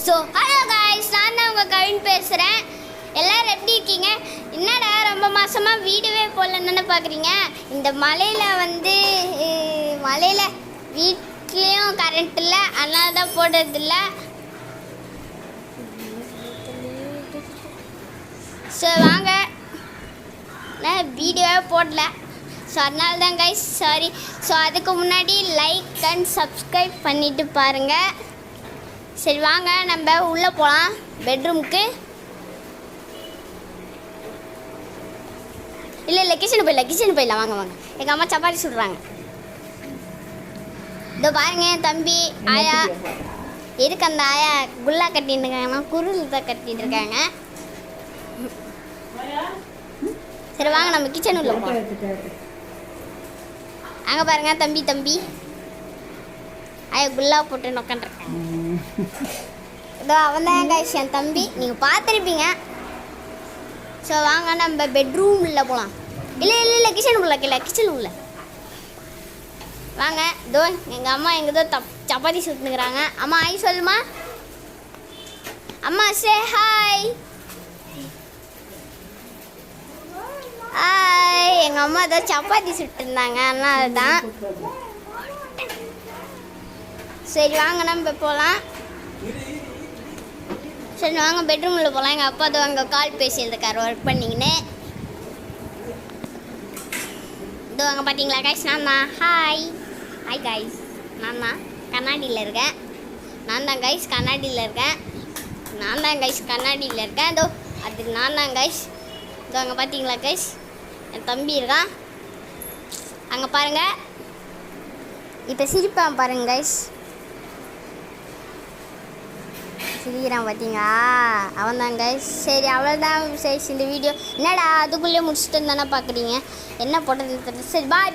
So hello guys, நான் தான் உங்கள் கவின் பேசுகிறேன். எல்லோரும் எப்படி இருக்கீங்க? என்னடா ரொம்ப மாதமாக வீடியோவே போடலன்னு பார்க்குறீங்க. இந்த மழையில் வீட்லேயும் கரண்ட் இல்லை, அதனால தான் போடுறதில்ல. ஸோ வாங்க, நான் வீடியோவே போடல. ஸோ அதனால தான் கைஸ், சாரி. ஸோ அதுக்கு முன்னாடி லைக் அண்ட் சப்ஸ்கிரைப் பண்ணிவிட்டு பாருங்கள். சரி வாங்க, நம்ம உள்ளே போகலாம் பெட்ரூமுக்கு. இல்லை கிச்சனு போயிடலாம். வாங்க எங்கள் அம்மா சப்பாத்தி சுடுறாங்க. இதோ பாருங்க, என் தம்பி ஆயா எதுக்கு அந்த ஆயா குல்லா கட்டின்னு இருக்காங்கன்னா குருள் தான் கட்டிட்டு இருக்காங்க. சரி வாங்க, நம்ம கிச்சன் உள்ள போகலாம். அங்கே பாருங்க, தம்பி ஆயா குல்லா போட்டு உட்காந்துருக்காங்க. இதோ அவன் தான் கைஸ் என் தம்பி, நீங்கள் பார்த்துருப்பீங்க. ஸோ வாங்க, நம்ம பெட்ரூமில் போகலாம். இல்லை கிச்சன் உள்ள வாங்க. இதோ எங்கள் அம்மா எங்கேதோ சப்பாத்தி சுட்டுனுக்குறாங்க. அம்மா ஹாய் சொல்லுமா. அம்மா சே ஹாய். ஹாய். எங்கள் அம்மா ஏதோ சப்பாத்தி சுட்டுருந்தாங்க, அதனால தான். சரி வாங்க, நம்ம போகலாம். சரி வாங்க, பெட்ரூமில் போகலாம். எங்கள் அப்பா தான் அங்கே கால் பேசியிருக்கார் ஒர்க் பண்ணிங்கன்னு. இதோ அங்கே பார்த்தீங்களா கைஸ், நான் தான். ஹாய் கைஸ், நான் தான் கண்ணாடியில் இருக்கேன். நான் தான் கைஸ் கண்ணாடியில் இருக்கேன். இதோ அது நான் தான் கைஸ். இதோ அங்கே பார்த்தீங்களா கைஸ், என் தம்பி இருக்கான் அங்கே பாருங்கள். இப்போ சிரிப்பான் பாருங்க கைஸ், சிரிக்கிறான் பார்த்தீங்களா, அவன் தான் கைஸ். சரி அவ்வளோதான் சரி, இந்த வீடியோ என்னடா அதுக்குள்ளேயே முடிச்சுட்டு தானே பார்க்குறீங்க, என்ன போட்டதுன்னு தெரியல. சரி பாய்.